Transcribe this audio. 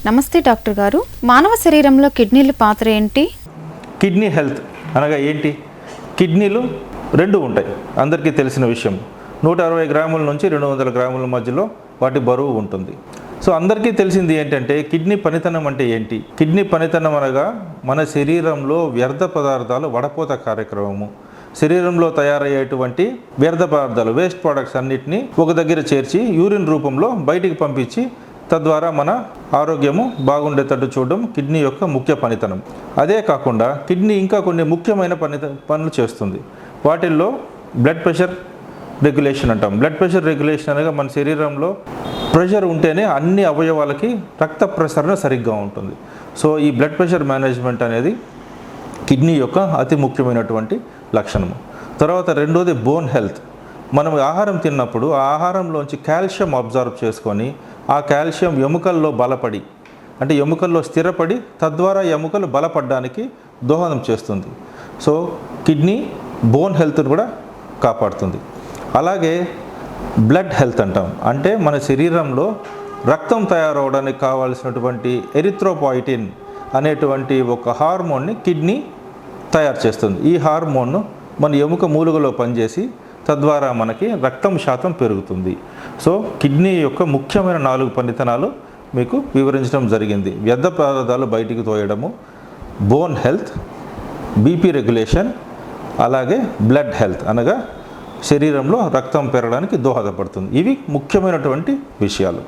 నమస్తే డాక్టర్ గారు, మానవ శరీరంలో కిడ్నీల పాత్ర ఏంటి? కిడ్నీ హెల్త్ అనగా ఏంటి? కిడ్నీలు రెండు ఉంటాయి, అందరికీ తెలిసిన విషయం. 160 గ్రాముల నుంచి 200 గ్రాముల మధ్యలో వాటి బరువు ఉంటుంది. సో అందరికీ తెలిసింది ఏంటంటే కిడ్నీ పనితనం అంటే ఏంటి? కిడ్నీ పనితనం అనగా మన శరీరంలో వ్యర్థ పదార్థాలు వడపోత కార్యక్రమము, శరీరంలో తయారయ్యేటువంటి వ్యర్థ పదార్థాలు వేస్ట్ ప్రోడక్ట్స్ అన్నిటినీ ఒక దగ్గర చేర్చి యూరిన్ రూపంలో బయటికి పంపించి తద్వారా మన ఆరోగ్యము బాగుండేటట్టు చూడడం కిడ్నీ యొక్క ముఖ్య పనితనం. అదే కాకుండా కిడ్నీ ఇంకా కొన్ని ముఖ్యమైన పనులు చేస్తుంది. వాటిల్లో బ్లడ్ ప్రెషర్ రెగ్యులేషన్ అంటాం. బ్లడ్ ప్రెషర్ రెగ్యులేషన్ అనగా మన శరీరంలో ప్రెషర్ ఉంటేనే అన్ని అవయవాలకి రక్త ప్రసరణ సరిగ్గా ఉంటుంది. సో ఈ బ్లడ్ ప్రెషర్ మేనేజ్మెంట్ అనేది కిడ్నీ యొక్క అతి ముఖ్యమైనటువంటి లక్షణము. తర్వాత రెండోది బోన్ హెల్త్. మనం ఆహారం తిన్నప్పుడు ఆ ఆహారంలోంచి కాల్షియం అబ్జర్వ్ చేసుకొని ఆ కాల్షియం ఎముకల్లో బలపడి, అంటే ఎముకల్లో స్థిరపడి తద్వారా ఎముకలు బలపడడానికి దోహదం చేస్తుంది. సో కిడ్నీ బోన్ హెల్త్ని కూడా కాపాడుతుంది. అలాగే బ్లడ్ హెల్త్ అంటాం. అంటే మన శరీరంలో రక్తం తయారవడానికి కావాల్సినటువంటి ఎరిథ్రోపాయిటిన్ అనేటువంటి ఒక హార్మోన్ని కిడ్నీ తయారు చేస్తుంది. ఈ హార్మోన్ను మన ఎముక మూలుగలో పనిచేసి తద్వారా మనకి రక్తం శాతం పెరుగుతుంది. సో కిడ్నీ యొక్క ముఖ్యమైన 4 పనితనాలు మీకు వివరించడం జరిగింది. వ్యర్థ పదార్థాలు బయటికి తోయడము, బోన్ హెల్త్, బీపీ రెగ్యులేషన్, అలాగే బ్లడ్ హెల్త్ అనగా శరీరంలో రక్తం పెరగడానికి దోహదపడుతుంది. ఇవి ముఖ్యమైనటువంటి విషయాలు.